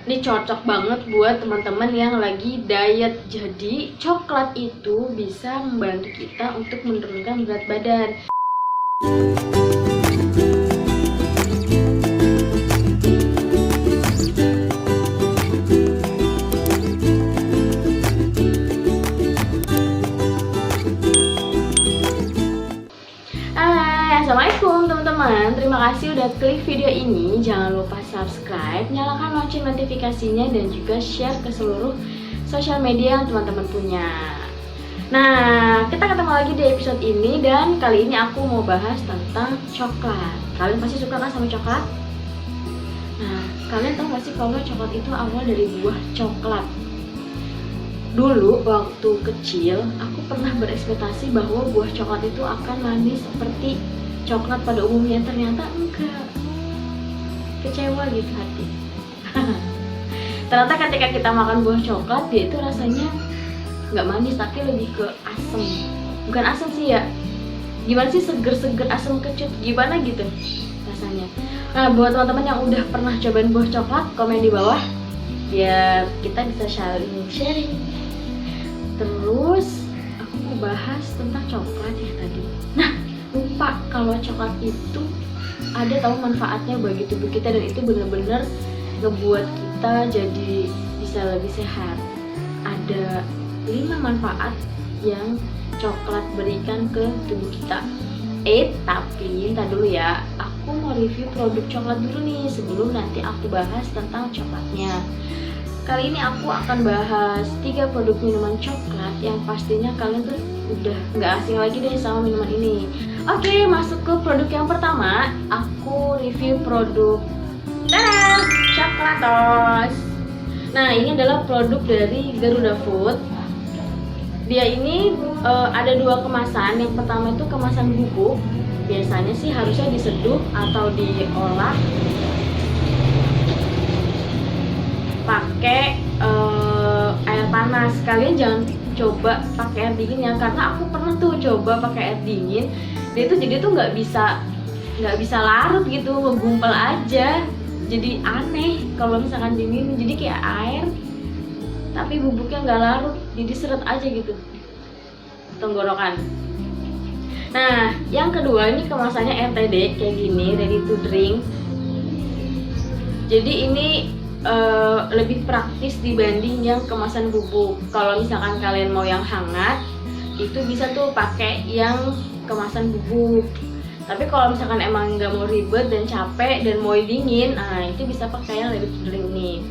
Ini cocok banget buat teman-teman yang lagi diet. Jadi coklat itu bisa membantu kita untuk menurunkan berat badan. Assalamualaikum teman-teman, terima kasih udah klik video ini. Jangan lupa subscribe, nyalakan lonceng notifikasinya, dan juga share ke seluruh sosial media yang teman-teman punya. Nah, kita ketemu lagi di episode ini, dan kali ini aku mau bahas tentang coklat. Kalian pasti suka kan sama coklat? Nah, kalian tahu gak sih kalau coklat itu awal dari buah coklat? Dulu waktu kecil, aku pernah berekspektasi bahwa buah coklat itu akan manis seperti coklat pada umumnya. Ternyata enggak. Kecewa gitu hati. Ternyata ketika kita makan buah coklat, dia itu rasanya nggak manis, tapi lebih ke asam. Bukan asam sih ya, gimana sih, seger-seger, asam kecut, gimana gitu rasanya. Nah, buat teman-teman yang udah pernah cobain buah coklat, komen di bawah biar kita bisa sharing. Terus aku mau bahas tentang coklat ya tadi. Nah, lupa kalau coklat itu ada tahu manfaatnya bagi tubuh kita, dan itu benar-benar ngebuat kita jadi bisa lebih sehat. Ada 5 manfaat yang coklat berikan ke tubuh kita. Tapi ntar dulu ya, aku mau review produk coklat dulu nih sebelum nanti aku bahas tentang coklatnya. Kali ini aku akan bahas 3 produk minuman coklat yang pastinya kalian tuh udah nggak asing lagi deh sama minuman ini. Oke, masuk ke produk yang pertama. Aku review produk Coklatos. Nah, ini adalah produk dari Garuda Food. Dia ini ada 2 kemasan. Yang pertama itu kemasan bubuk. Biasanya sih harusnya diseduh atau diolah pakai air panas. Kalian jangan coba pakai air dingin ya, karena aku pernah tuh coba pakai air dingin. Dia tuh jadi tuh nggak bisa larut gitu, ngegumpal aja. Jadi aneh kalau misalkan dingin, jadi kayak air tapi bubuknya nggak larut, jadi seret aja gitu tenggorokan. Nah, yang kedua ini kemasannya RTD kayak gini, ready to drink. Jadi ini lebih praktis dibanding yang kemasan bubuk. Kalau misalkan kalian mau yang hangat, itu bisa tuh pakai yang kemasan bubuk. Tapi kalau misalkan emang nggak mau ribet dan capek dan mau dingin, nah itu bisa pakai yang ready to drink nih.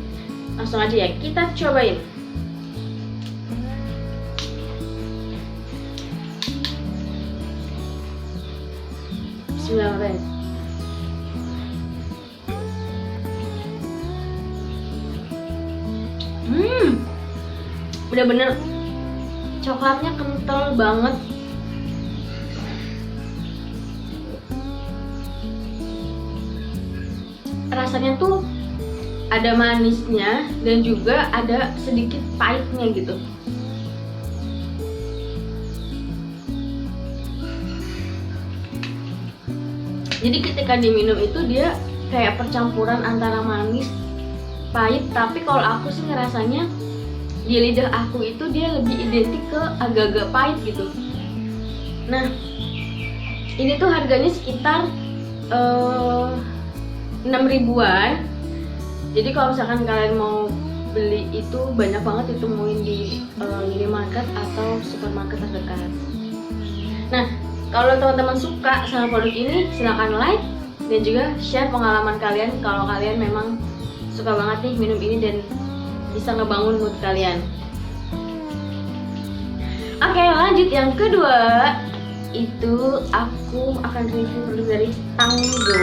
Langsung aja ya, kita cobain. Bismillahirrahmanirrahim. Bener-bener coklatnya kental banget. Rasanya tuh ada manisnya dan juga ada sedikit pahitnya gitu. Jadi ketika diminum itu dia kayak percampuran antara manis, pahit. Tapi kalau aku sih ngerasanya di lidah aku itu dia lebih identik ke agak-agak pahit gitu. Nah, ini tuh harganya sekitar 6 ribuan. Jadi kalau misalkan kalian mau beli itu banyak banget ditemuin di minimarket atau supermarket terdekat. Nah, kalau teman-teman suka sama produk ini, silahkan like dan juga share pengalaman kalian kalau kalian memang suka banget nih minum ini dan bisa ngebangun mood kalian. Oke, lanjut yang kedua. Itu aku akan review produk dari Tango.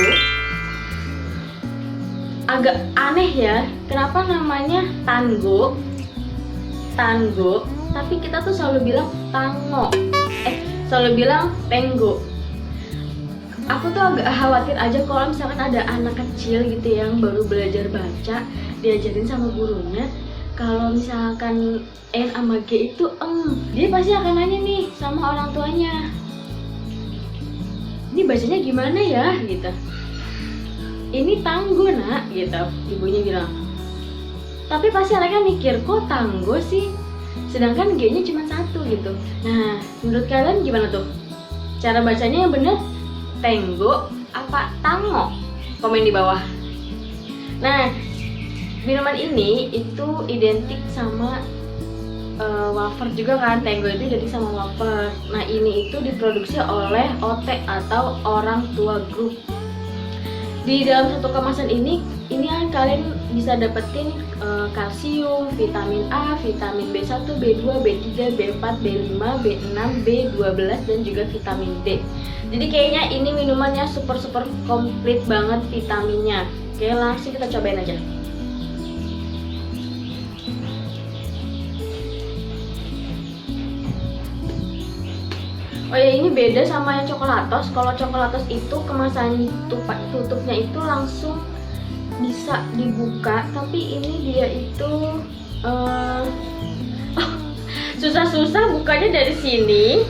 Agak aneh ya, kenapa namanya Tango, tapi kita tuh selalu bilang Tango, selalu bilang Tango. Aku tuh agak khawatir aja kalau misalkan ada anak kecil gitu yang baru belajar baca, diajarin sama gurunya kalau misalkan N sama G itu dia pasti akan nanya nih sama orang tuanya, ini bacanya gimana ya gitu. Ini Tango nak gitu, ibunya bilang. Tapi pasti anaknya mikir, kok Tango sih? Sedangkan G-nya cuma satu gitu. Nah, menurut kalian gimana tuh? Cara bacanya yang bener Tenggo apa Tango? Komen di bawah. Nah, minuman ini itu identik sama wafer juga kan. Tenggo itu identik sama wafer. Nah, ini itu diproduksi oleh OT atau Orang Tua Group. Di dalam satu kemasan ini kan kalian bisa dapetin kalsium, vitamin A, vitamin B1, B2, B3, B4, B5, B6, B12 dan juga vitamin D. Jadi kayaknya ini minumannya super komplit banget vitaminnya. Oke, langsung kita cobain aja. Oh ya, ini beda sama yang coklatos. Kalau coklatos itu kemasan tutupnya itu langsung bisa dibuka, tapi ini dia itu susah-susah bukanya dari sini.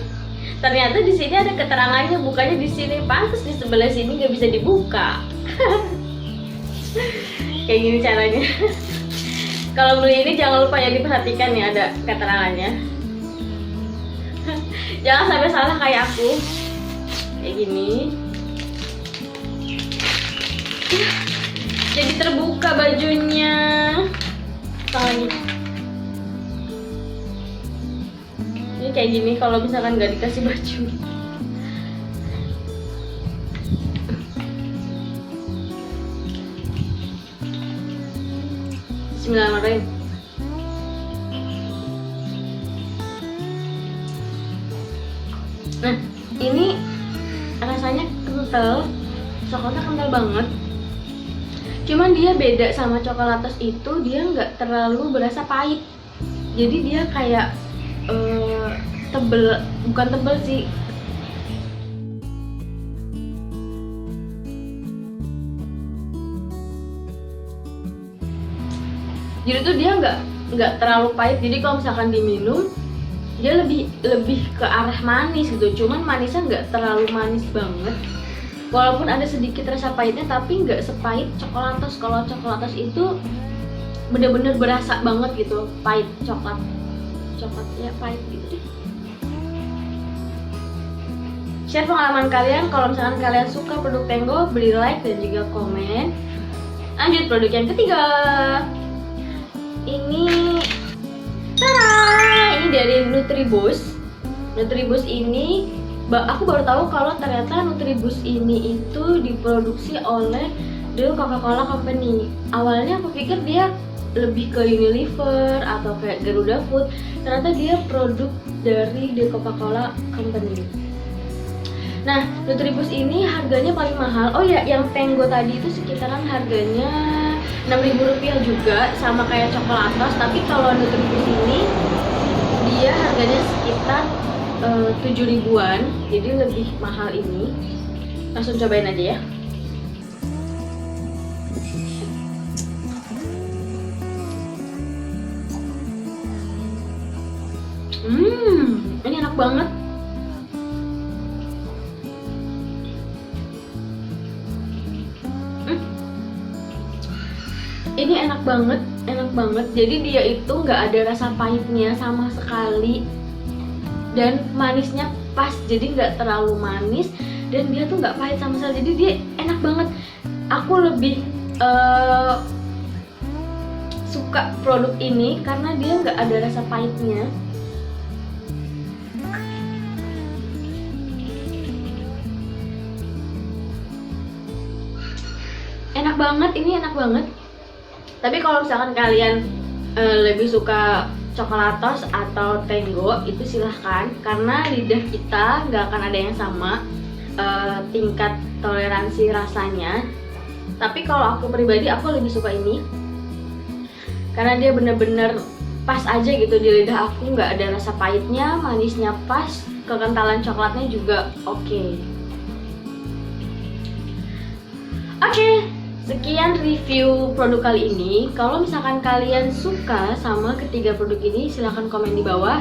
Ternyata di sini ada keterangannya bukanya di sini, pantas di sebelah sini nggak bisa dibuka. Kayak gini caranya. Kalau beli ini jangan lupa ya diperhatikan ya, ada keterangannya. Jangan sampai salah kayak aku. Kayak gini. Jadi terbuka bajunya. Lagi. Ini kayak gini kalau misalkan nggak dikasih baju. Bismillahirrahmanirrahim. Nah, ini rasanya kental, coklatnya kental banget. Cuman dia beda sama coklatos itu, dia nggak terlalu berasa pahit. Jadi dia kayak tebel, bukan tebel sih. Jadi tuh dia nggak terlalu pahit. Jadi kalau misalkan diminum dia lebih ke arah manis gitu. Cuman manisnya nggak terlalu manis banget. Walaupun ada sedikit rasa pahitnya, tapi nggak sepahit coklatos. Kalau coklatos itu bener-bener berasa banget gitu, pahit coklatnya pahit gitu deh. Share pengalaman kalian. Kalau misalkan kalian suka produk Tenggo, beli like dan juga komen. Lanjut produk yang ketiga. Ini dari Nutribus. Nutribus ini aku baru tahu kalau ternyata Nutribus ini itu diproduksi oleh The Coca-Cola Company. Awalnya aku pikir dia lebih ke Unilever atau kayak Garuda Food. Ternyata dia produk dari The Coca-Cola Company. Nah, Nutribus ini harganya paling mahal. Oh ya, yang Tenggo tadi itu sekitaran harganya Rp6.000 juga, sama kayak coklatos. Tapi kalau Nutribus ini dia harganya sekitar 7.000-an, jadi lebih mahal ini. Langsung cobain aja ya. Ini enak banget. Ini enak banget. Jadi dia itu nggak ada rasa pahitnya sama sekali, dan manisnya pas. Jadi nggak terlalu manis dan dia tuh nggak pahit sama sekali. Jadi dia enak banget. Aku lebih suka produk ini karena dia nggak ada rasa pahitnya. Enak banget, ini enak banget. Tapi kalau misalkan kalian lebih suka coklatos atau Tenggo, itu silahkan, karena lidah kita nggak akan ada yang sama tingkat toleransi rasanya. Tapi kalau aku pribadi, aku lebih suka ini karena dia bener-bener pas aja gitu di lidah aku, nggak ada rasa pahitnya, manisnya pas, kekentalan coklatnya juga oke. Sekian review produk kali ini. Kalau misalkan kalian suka sama ketiga produk ini, silahkan komen di bawah.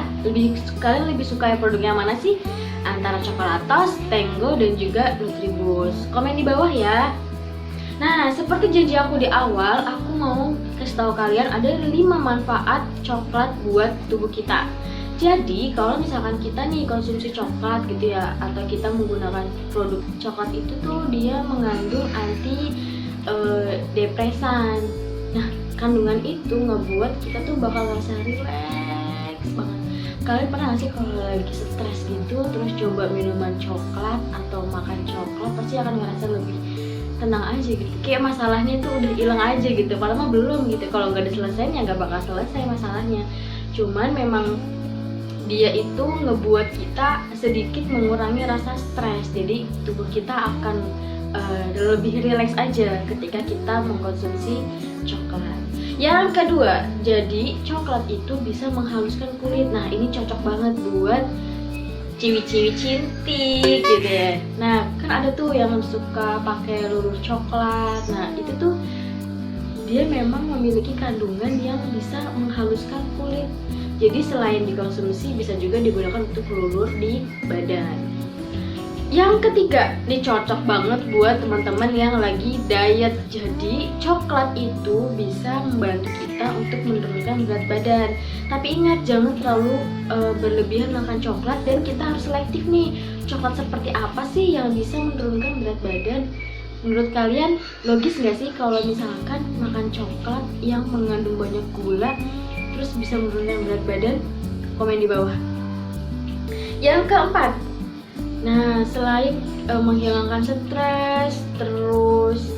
Kalian lebih suka ya produknya mana sih? Antara coklatos, Tenggo, dan juga Nutribus. Komen di bawah ya. Nah, seperti janji aku di awal, aku mau kasih tahu kalian ada 5 manfaat coklat buat tubuh kita. Jadi kalau misalkan kita nih konsumsi coklat gitu ya, atau kita menggunakan produk coklat itu tuh dia mengandung anti depresan. Nah, kandungan itu ngebuat kita tuh bakal rasa rileks banget. Kalian pernah gak sih kalau lagi stres gitu terus coba minuman coklat atau makan coklat, pasti akan ngerasa lebih tenang aja gitu, kayak masalahnya tuh udah hilang aja gitu. Padahal mah belum gitu, kalau nggak diselesainya nggak bakal selesai masalahnya. Cuman memang dia itu ngebuat kita sedikit mengurangi rasa stres, jadi tubuh kita akan lebih rileks aja ketika kita mengkonsumsi coklat. Yang kedua, jadi coklat itu bisa menghaluskan kulit. Nah, ini cocok banget buat ciwi-ciwi cantik gitu ya. Nah, kan ada tuh yang suka pakai luluh coklat. Nah, itu tuh dia memang memiliki kandungan yang bisa menghaluskan kulit. Jadi selain dikonsumsi bisa juga digunakan untuk lulur di badan. Yang ketiga, ini cocok banget buat teman-teman yang lagi diet. Jadi coklat itu bisa membantu kita untuk menurunkan berat badan. Tapi ingat, jangan terlalu berlebihan makan coklat, dan kita harus selektif nih. Coklat seperti apa sih yang bisa menurunkan berat badan? Menurut kalian logis nggak sih kalau misalkan makan coklat yang mengandung banyak gula terus bisa menurunkan berat badan? Komen di bawah. Yang keempat, nah selain menghilangkan stres, terus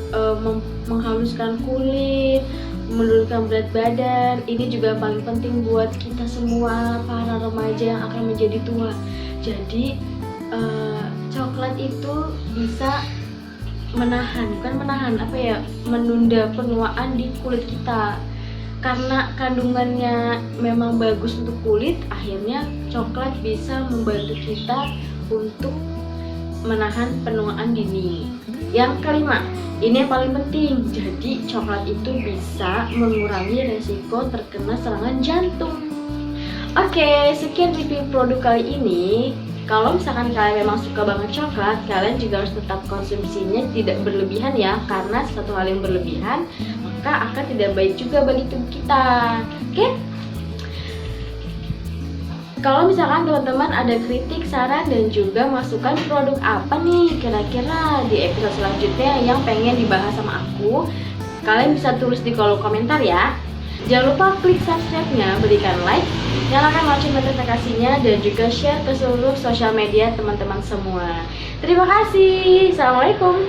menghaluskan kulit, menurunkan berat badan, ini juga paling penting buat kita semua para remaja yang akan menjadi tua. Jadi coklat itu bisa menunda penuaan di kulit kita. Karena kandungannya memang bagus untuk kulit, akhirnya coklat bisa membantu kita untuk menahan penuaan dini. Yang kelima, ini yang paling penting. Jadi coklat itu bisa mengurangi resiko terkena serangan jantung. Oke, sekian review produk kali ini. Kalau misalkan kalian memang suka banget coklat, kalian juga harus tetap konsumsinya tidak berlebihan ya. Karena satu hal yang berlebihan maka akan tidak baik juga bagi tubuh kita. Oke? Kalau misalkan teman-teman ada kritik, saran, dan juga masukan produk apa nih kira-kira di episode selanjutnya yang pengen dibahas sama aku, kalian bisa tulis di kolom komentar ya. Jangan lupa klik subscribe-nya, berikan like, nyalakan lonceng notifikasinya, dan juga share ke seluruh sosial media teman-teman semua. Terima kasih. Assalamualaikum.